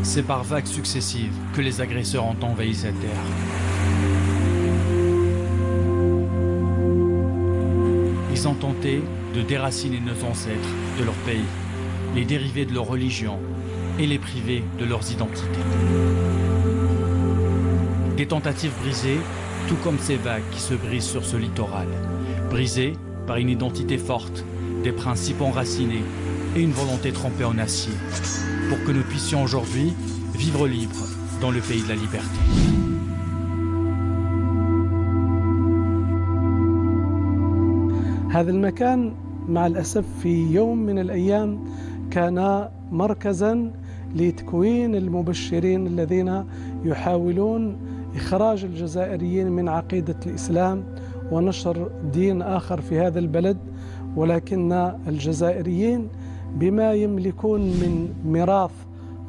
c'est par vagues successives que les agresseurs ont envahi cette terre. Ils ont tenté de déraciner nos ancêtres de leur pays, les dériver de leur religion et les priver de leurs identités. Des tentatives brisées, tout comme ces vagues qui se brisent sur ce littoral, brisées par une identité forte, des principes enracinés et une volonté trempée en acier, pour que nous puissions aujourd'hui vivre libres dans le pays de la liberté. هذا المكان مع الأسف في يوم من الأيام كان مركزاً لتكوين المبشرين الذين يحاولون إخراج الجزائريين من عقيدة الإسلام ونشر دين آخر في هذا البلد، ولكن الجزائريين بما يملكون من ميراث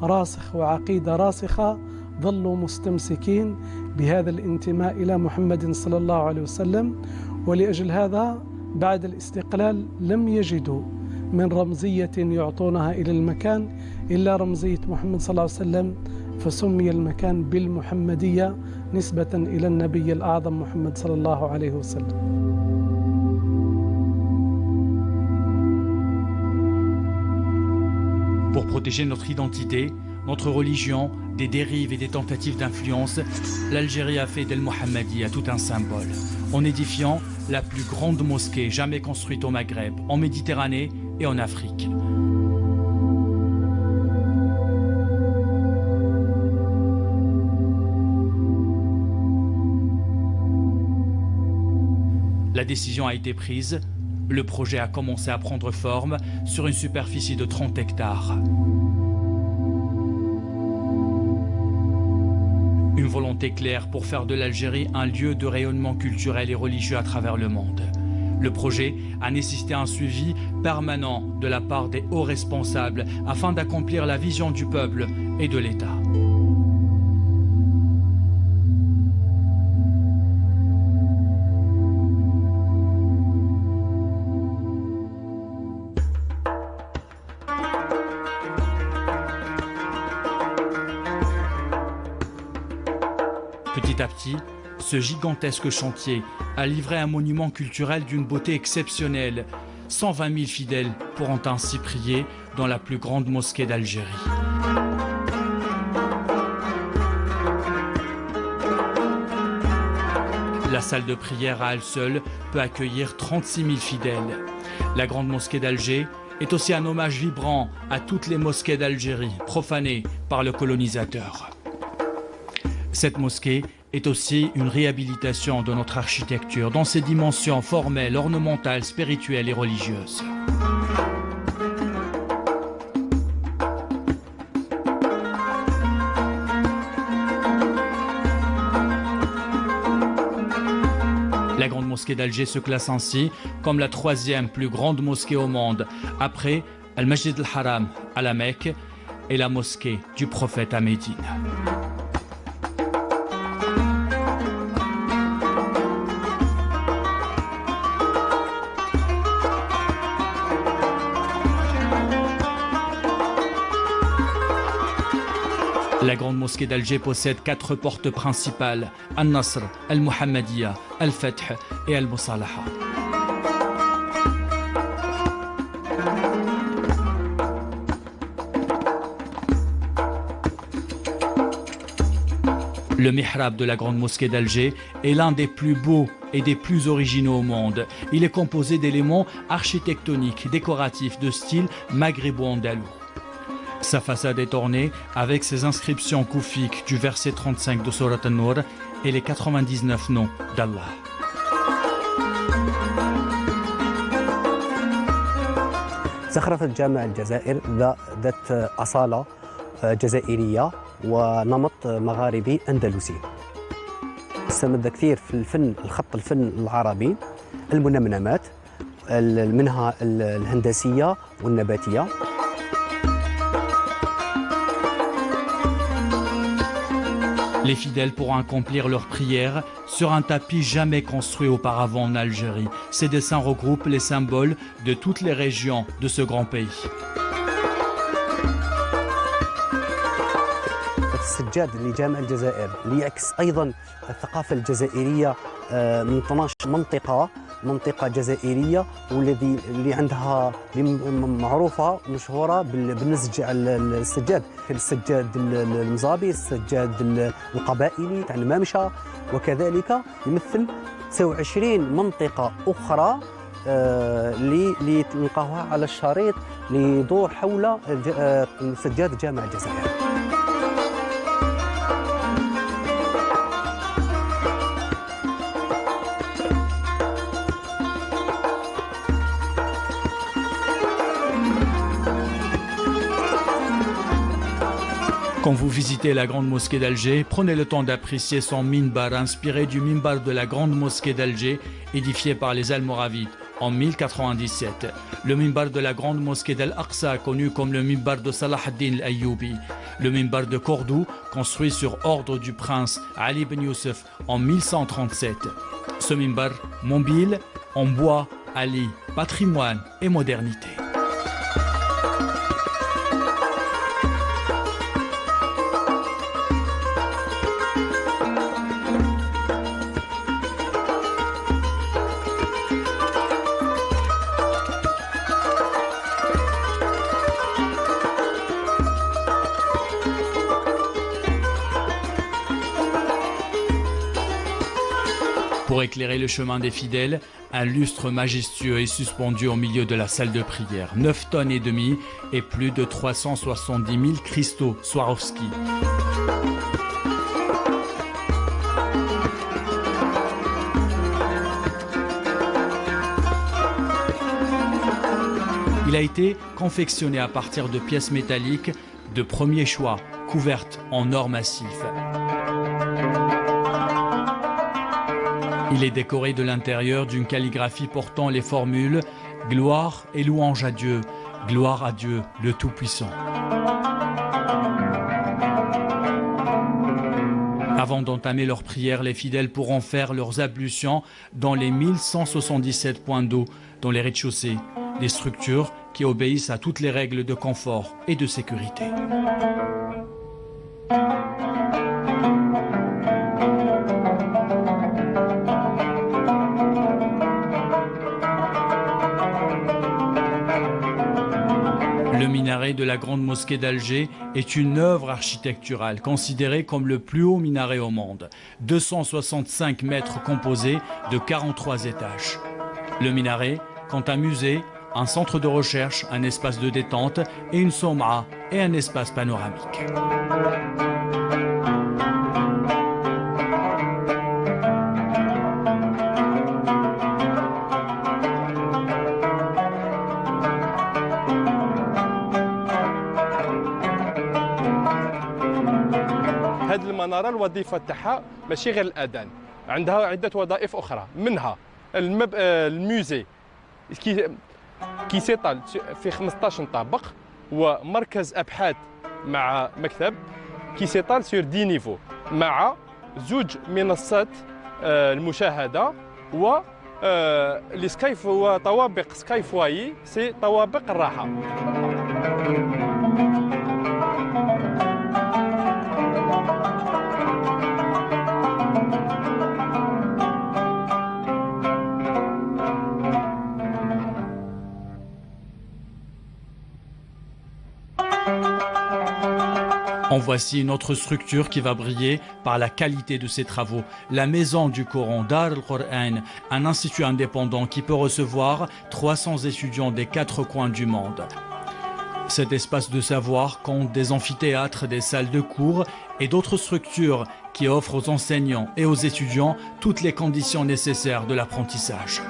راسخ وعقيدة راسخة ظلوا مستمسكين بهذا الانتماء إلى محمد صلى الله عليه وسلم، ولأجل هذا بعد الاستقلال لم يجدوا من رمزية يعطونها إلى المكان إلا رمزية محمد صلى الله عليه وسلم، فسمي المكان بالمحمدية نسبة إلى النبي الأعظم محمد صلى الله عليه وسلم. Pour protéger notre identité, notre religion, des dérives et des tentatives d'influence, l'Algérie a fait d'El Mohammadi tout un symbole, en édifiant la plus grande mosquée jamais construite au Maghreb, en Méditerranée et en Afrique. La décision a été prise, le projet a commencé à prendre forme sur une superficie de 30 hectares. Une volonté claire pour faire de l'Algérie un lieu de rayonnement culturel et religieux à travers le monde. Le projet a nécessité un suivi permanent de la part des hauts responsables afin d'accomplir la vision du peuple et de l'État. Petit à petit, ce gigantesque chantier a livré un monument culturel d'une beauté exceptionnelle. 120 000 fidèles pourront ainsi prier dans la plus grande mosquée d'Algérie. La salle de prière à elle seule peut accueillir 36 000 fidèles. La grande mosquée d'Alger est aussi un hommage vibrant à toutes les mosquées d'Algérie profanées par le colonisateur. Cette mosquée est aussi une réhabilitation de notre architecture dans ses dimensions formelles, ornementales, spirituelles et religieuses. La grande mosquée d'Alger se classe ainsi comme la troisième plus grande mosquée au monde, après Al-Masjid al-Haram à la Mecque et la mosquée du prophète à Médine. La grande mosquée d'Alger possède 4 portes principales, Al-Nasr, Al-Muhammadiyya, Al-Fath et Al-Musalaha. Le mihrab de la grande mosquée d'Alger est l'un des plus beaux et des plus originaux au monde. Il est composé d'éléments architectoniques, décoratifs de style maghrébo-andalou. Sa façade est ornée avec ses inscriptions koufiques du verset 35 de Surat An-Nur et les 99 noms d'Allah. زخرفة جامع الجزائر ذات أصالة جزائرية ونمط مغاربي أندلسي. استمد كثير في الفن الفن العربي، المنمنمات منها الهندسية والنباتية. Les fidèles pourront accomplir leurs prières sur un tapis jamais construit auparavant en Algérie. Ces dessins regroupent les symboles de toutes les régions de ce grand pays. السجاد لجامع الجزائر ليعكس أيضا الثقافة الجزائرية من 12 منطقة جزائرية اللي عندها معروفة مشهورة بالنسج على السجاد، السجاد المزابي، السجاد القبائلي تاع المامشة، وكذلك يمثل 29 منطقة أخرى اللي تلقاوها على الشريط ليدور حول سجاد جامع الجزائر. Quand vous visitez la grande mosquée d'Alger, prenez le temps d'apprécier son minbar inspiré du minbar de la grande mosquée d'Alger édifié par les Almoravides en 1097. Le minbar de la grande mosquée d'Al-Aqsa, connu comme le minbar de Salah ad-Din al-Ayyoubi. Le minbar de Cordoue, construit sur ordre du prince Ali ibn Youssef en 1137. Ce minbar mobile en bois allie patrimoine et modernité. Pour éclairer le chemin des fidèles, un lustre majestueux est suspendu au milieu de la salle de prière. 9 tonnes et demie et plus de 370 000 cristaux Swarovski. Il a été confectionné à partir de pièces métalliques de premier choix, couvertes en or massif. Il est décoré de l'intérieur d'une calligraphie portant les formules « Gloire et louange à Dieu, gloire à Dieu le Tout-Puissant ». Avant d'entamer leur prière, les fidèles pourront faire leurs ablutions dans les 1177 points d'eau dans les rez-de-chaussée, des structures qui obéissent à toutes les règles de confort et de sécurité. Le minaret de la grande mosquée d'Alger est une œuvre architecturale considérée comme le plus haut minaret au monde. 265 mètres composés de 43 étages. Le minaret compte un musée, un centre de recherche, un espace de détente et une som'a et un espace panoramique. هذه المنارة الوظيفة تاعها ماشي غير الأذان، عندها عدة وظائف أخرى، منها الموزي كي سيطال في 15 طابق، ومركز أبحاث مع مكتب كي سيطال سور 10 نيفو، مع زوج منصات المشاهدة و السكايف وطوابق سكايف واي سي طوابق الراحة. En voici une autre structure qui va briller par la qualité de ses travaux. La Maison du Coran, Dar al-Qur'an, un institut indépendant qui peut recevoir 300 étudiants des 4 coins du monde. Cet espace de savoir compte des amphithéâtres, des salles de cours et d'autres structures qui offrent aux enseignants et aux étudiants toutes les conditions nécessaires de l'apprentissage.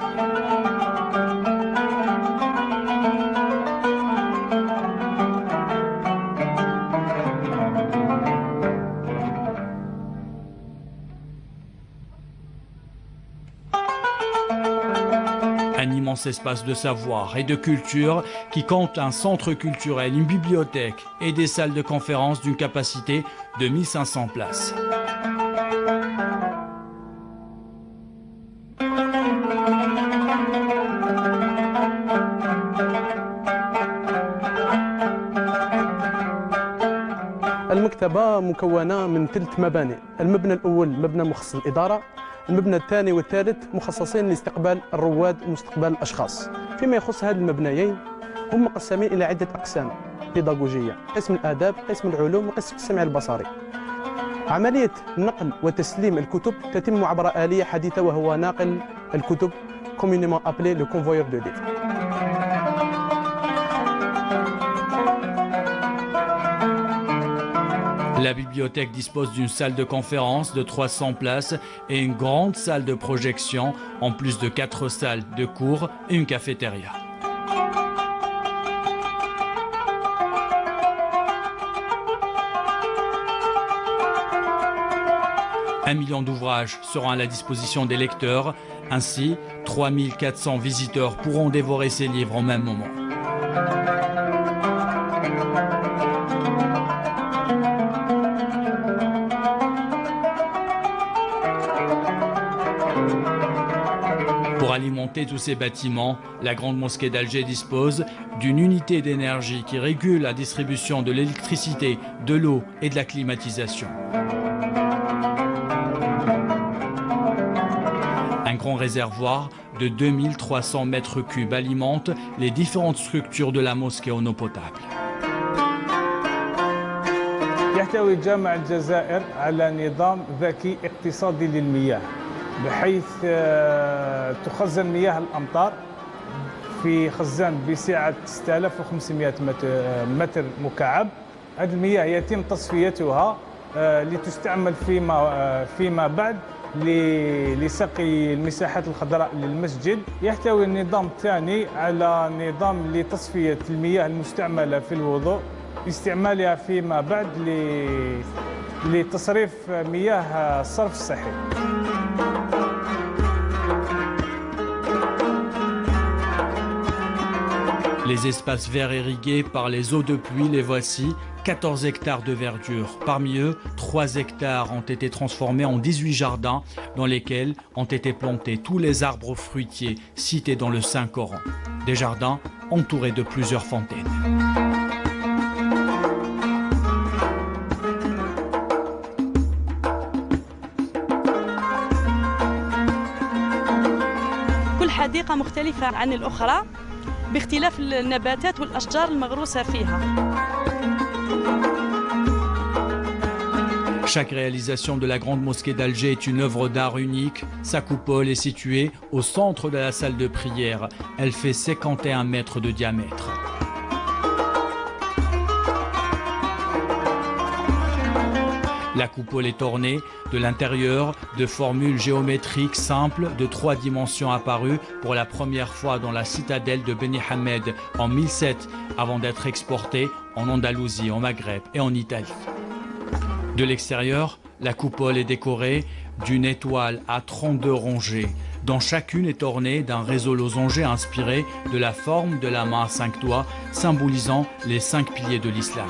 Un immense espace de savoir et de culture qui compte un centre culturel, une bibliothèque et des salles de conférence d'une capacité de 1500 places. المكتبة مكونة من 3 مباني. المبنى الأول مبنى مخصص للإدارة، المبنى الثاني والثالث مخصصين لاستقبال الرواد واستقبال الأشخاص. فيما يخص هذه المبنيين هم مقسمين إلى عدة أقسام بيداغوجية: قسم الآداب، قسم العلوم، وقسم السمع البصري. عملية نقل وتسليم الكتب تتم عبر آلية حديثة، وهو ناقل الكتب communément appelé le convoyeur de livres. La bibliothèque dispose d'une salle de conférence de 300 places et une grande salle de projection, en plus de 4 salles de cours et une cafétéria. Un million d'ouvrages seront à la disposition des lecteurs. Ainsi, 3400 visiteurs pourront dévorer ces livres au même moment. Pour alimenter tous ces bâtiments, la Grande Mosquée d'Alger dispose d'une unité d'énergie qui régule la distribution de l'électricité, de l'eau et de la climatisation. Un grand réservoir de 2300 mètres cubes alimente les différentes structures de la mosquée en eau potable. يحتوي جامع الجزائر على نظام ذكي اقتصادي للمياه، بحيث تخزن مياه الأمطار في خزان بسعة 6500 متر مكعب. هذه المياه يتم تصفيتها لتستعمل فيما بعد لسقي المساحات الخضراء للمسجد. يحتوي النظام الثاني على نظام لتصفية المياه المستعملة في الوضوء، استعمالها فيما بعد لتصريف مياه الصرف الصحي. Les espaces verts irrigués par les eaux de pluie, les voici, 14 hectares de verdure. Parmi eux, 3 hectares ont été transformés en 18 jardins dans lesquels ont été plantés tous les arbres fruitiers cités dans le Saint-Coran. Des jardins entourés de plusieurs fontaines. كل حديقة مختلفة عن الأخرى باختلاف النباتات والأشجار المغروسة فيها. Chaque réalisation de la Grande Mosquée d'Alger est une œuvre d'art unique. Sa coupole est située au centre de la salle de prière. Elle fait 51 mètres de diamètre. La coupole est ornée de l'intérieur de formules géométriques simples de 3 dimensions apparues pour la première fois dans la citadelle de Beni Hamed en 1007 avant d'être exportée en Andalousie, au Maghreb et en Italie. De l'extérieur, la coupole est décorée d'une étoile à 32 rangées, dont chacune est ornée d'un réseau losangé inspiré de la forme de la main à 5 doigts, symbolisant les 5 piliers de l'islam.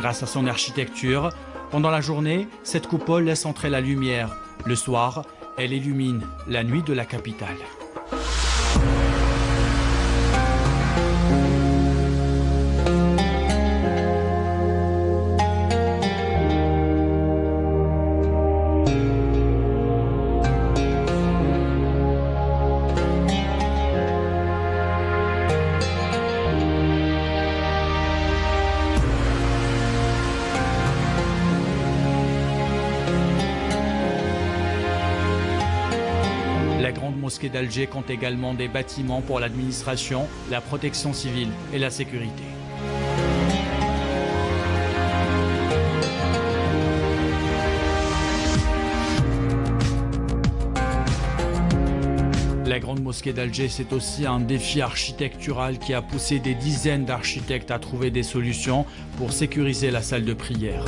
Grâce à son architecture, pendant la journée, cette coupole laisse entrer la lumière. Le soir, elle illumine la nuit de la capitale. La Grande Mosquée d'Alger compte également des bâtiments pour l'administration, la protection civile et la sécurité. La Grande Mosquée d'Alger, c'est aussi un défi architectural qui a poussé des dizaines d'architectes à trouver des solutions pour sécuriser la salle de prière.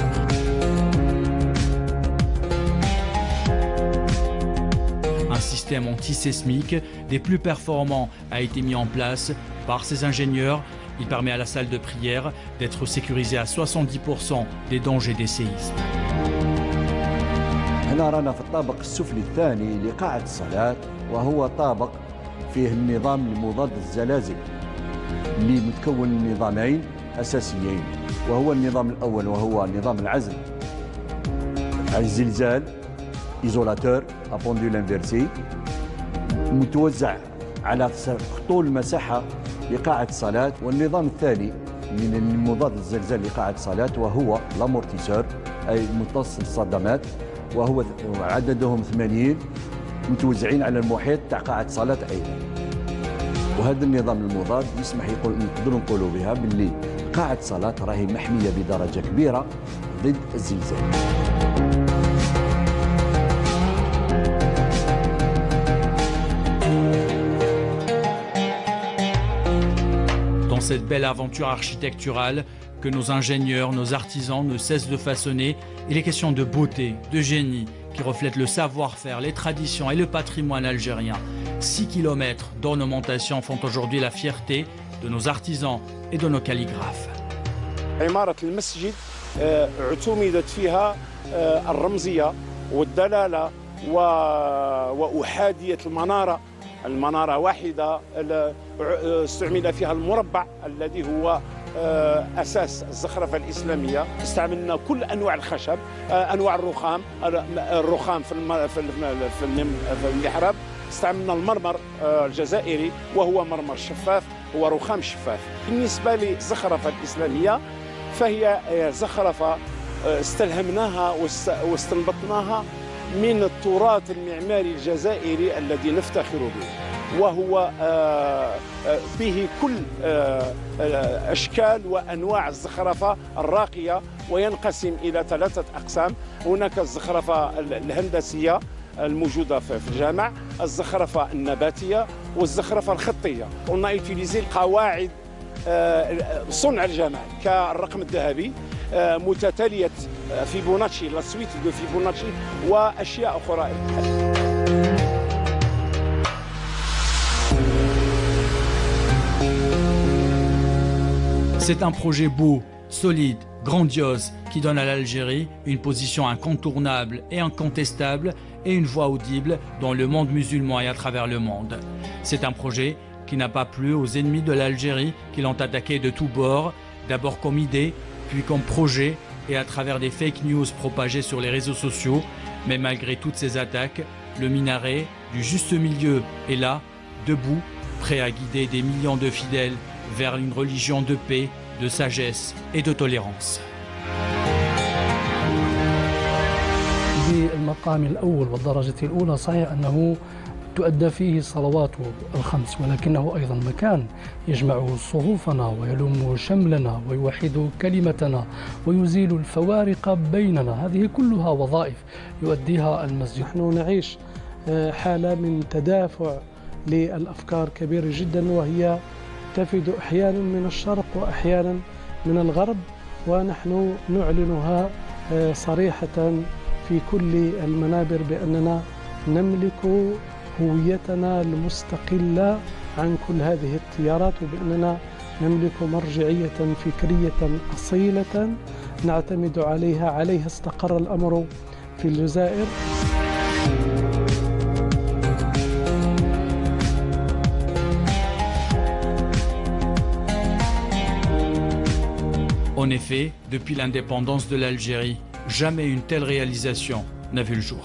Un système antisismique des plus performants a été mis en place par ces ingénieurs. Il permet à la salle de prière d'être sécurisée à 70% des dangers des séismes. هنا رانا في الطابق السفلي الثاني لقاعة الصلاة، وهو طابق فيه النظام المضاد للزلازل اللي متكون من نظامين أساسيين، وهو النظام الأول وهو نظام العزل على الزلزال إيزولاتور أبوندول انفيرسي، متوزع على طول المساحة لقاعة الصلاة. والنظام الثاني من المضاد للزلزال لقاعة الصلاة وهو لامورتيسور أي متصل الصدمات، وهو عددهم 80 متوزعين على المحيط تاع قاعة الصلاة أيضا. وهذا النظام المضاد يسمح نقدروا نقولوا بها باللي قاعة الصلاة راهي محمية بدرجة كبيرة ضد الزلزال. Dans cette belle aventure architecturale que nos ingénieurs, nos artisans ne cessent de façonner, il est question de beauté, de génie, qui reflète le savoir-faire, les traditions et le patrimoine algérien. 6 kilomètres d'ornementation font aujourd'hui la fierté de nos artisans et de nos calligraphes. عمارة المسجد اعتمدت فيها الرمزية والدلالة وأحادية المنارة. المنارة واحدة، استعمل فيها المربع الذي هو أساس الزخرفة الإسلامية. استعملنا كل أنواع الخشب، أنواع الرخام في المحراب. استعملنا المرمر الجزائري وهو مرمر شفاف، هو رخام شفاف. بالنسبة للزخرفة الإسلامية فهي زخرفة استلهمناها واستنبطناها من التراث المعماري الجزائري الذي نفتخر به، وهو به كل أشكال وأنواع الزخرفة الراقية، وينقسم إلى 3 أقسام. هناك الزخرفة الهندسية الموجودة في الجامع، الزخرفة النباتية والزخرفة الخطية. قلنا يوتيليزي القواعد صنع الجامع كالرقم الذهبي متتالية فيبوناتشي، لا سويت دو فيبوناتشي وأشياء أخرى. C'est un projet beau, solide, grandiose, qui donne à l'Algérie une position incontournable et incontestable et une voix audible dans le monde musulman et à travers le monde. C'est un projet qui n'a pas plu aux ennemis de l'Algérie qui l'ont attaqué de tous bords, d'abord comme idée, puis comme projet et à travers des fake news propagées sur les réseaux sociaux. Mais malgré toutes ces attaques, le minaret du juste milieu est là, debout, prêt à guider des millions de fidèles vers une religion de paix, de sagesse et de tolérance. بالمقام الأول والدرجة الأولى صحيح أنه تؤدى فيه الصلوات الخمس، ولكنه أيضا مكان يجمع صفوفنا ويلم شملنا ويوحد كلمتنا ويزيل الفوارق بيننا. هذه كلها وظائف يؤديها المسجد. نحن نعيش حالة من تدافع للأفكار كبيرة جدا، وهي تفد أحيانا من الشرق وأحيانا من الغرب، ونحن نعلنها صريحة في كل المنابر بأننا نملك هويتنا المستقلة عن كل هذه التيارات، وبأننا نملك مرجعية فكرية أصيلة نعتمد عليها استقر الأمر في الجزائر. En effet, depuis l'indépendance de l'Algérie, jamais une telle réalisation n'a vu le jour.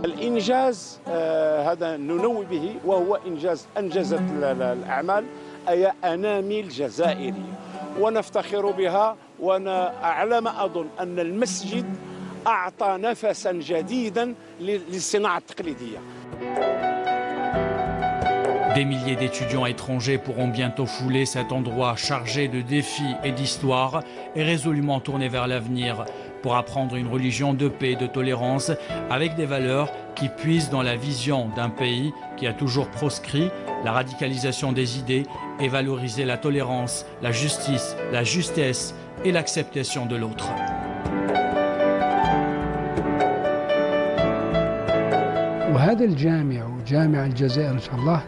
الإنجاز هذا ننوي به، وهو إنجاز أنجزت الأعمال أي أنامل جزائرية ونفتخر بها. وأنا على ما أظن أن المسجد أعطى نفسا جديدا للصناعة التقليدية. Des milliers d'étudiants étrangers pourront bientôt fouler cet endroit chargé de défis et d'histoire et résolument tourné vers l'avenir pour apprendre une religion de paix et de tolérance avec des valeurs qui puisent dans la vision d'un pays qui a toujours proscrit la radicalisation des idées et valorisé la tolérance, la justice, la justesse et l'acceptation de l'autre. وهذا الجامع وجامع الجزائر إن شاء الله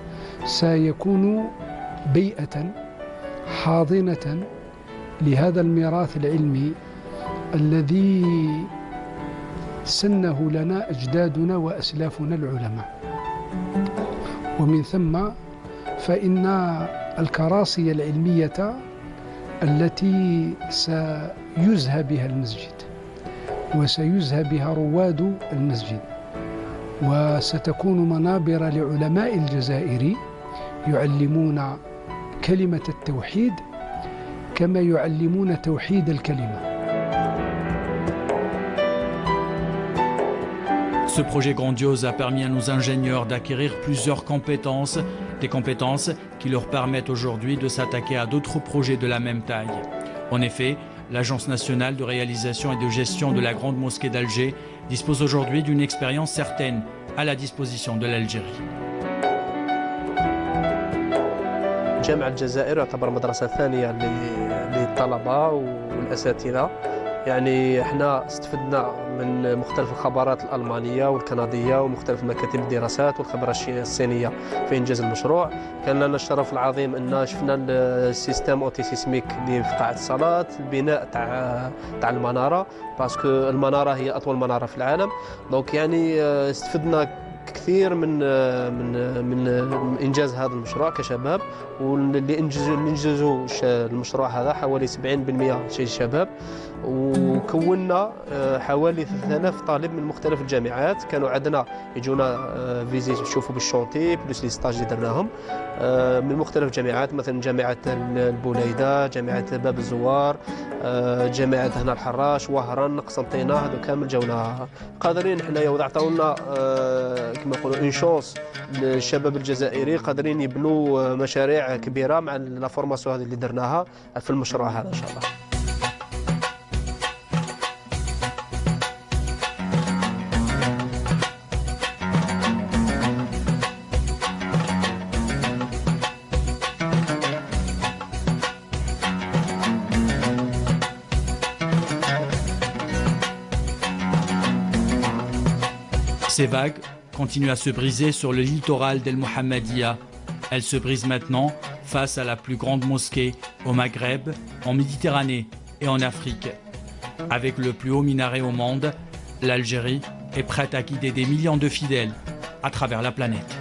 سيكون بيئة حاضنة لهذا الميراث العلمي الذي سنه لنا أجدادنا وأسلافنا العلماء. ومن ثم فإن الكراسي العلمية التي سيزهى بها المسجد وسيزهى بها رواد المسجد وستكون منابر لعلماء الجزائر يعلمون كلمة التوحيد كما يعلمون توحيد الكلمة. Ce projet grandiose a permis à nos ingénieurs d'acquérir plusieurs compétences, des compétences qui leur permettent aujourd'hui de s'attaquer à d'autres projets de la même taille. En effet, l'Agence nationale de réalisation et de gestion de la Grande Mosquée d'Alger dispose aujourd'hui d'une expérience certaine à la disposition de l'Algérie. جامع الجزائر يعتبر مدرسة ثانية للطلبة والأساتذة. يعني احنا استفدنا من مختلف الخبرات الألمانية والكندية ومختلف مكاتب الدراسات والخبرة الصينية في إنجاز المشروع. كان لنا الشرف العظيم أن شفنا السيستم أوتي سيسميك اللي في قاعة الصلاة، البناء تاع المنارة، باسكو المنارة هي أطول منارة في العالم. دونك يعني استفدنا كثير من انجاز هذا المشروع كشباب، واللي انجزوا المشروع هذا حوالي 70% شيء شباب. وكونا حوالي 3000 طالب من مختلف الجامعات، كانوا عندنا يجونا فيزيت يشوفوا بالشونتي بلوس لي ستاج اللي درناهم من مختلف الجامعات، مثلا جامعة البوليدة، جامعة باب الزوار، جامعة هنا الحراش، وهران، قسنطينة، هذو كامل جونا قادرين حنايا وعطاونا كما نقولوا اون شونس للشباب الجزائري قادرين يبنوا مشاريع كبيرة مع لا فورماسيون هذه اللي درناها في المشروع هذا ان شاء الله. Ces vagues continuent à se briser sur le littoral d'El Mohammedia. Elles se brisent maintenant face à la plus grande mosquée au Maghreb, en Méditerranée et en Afrique. Avec le plus haut minaret au monde, l'Algérie est prête à guider des millions de fidèles à travers la planète.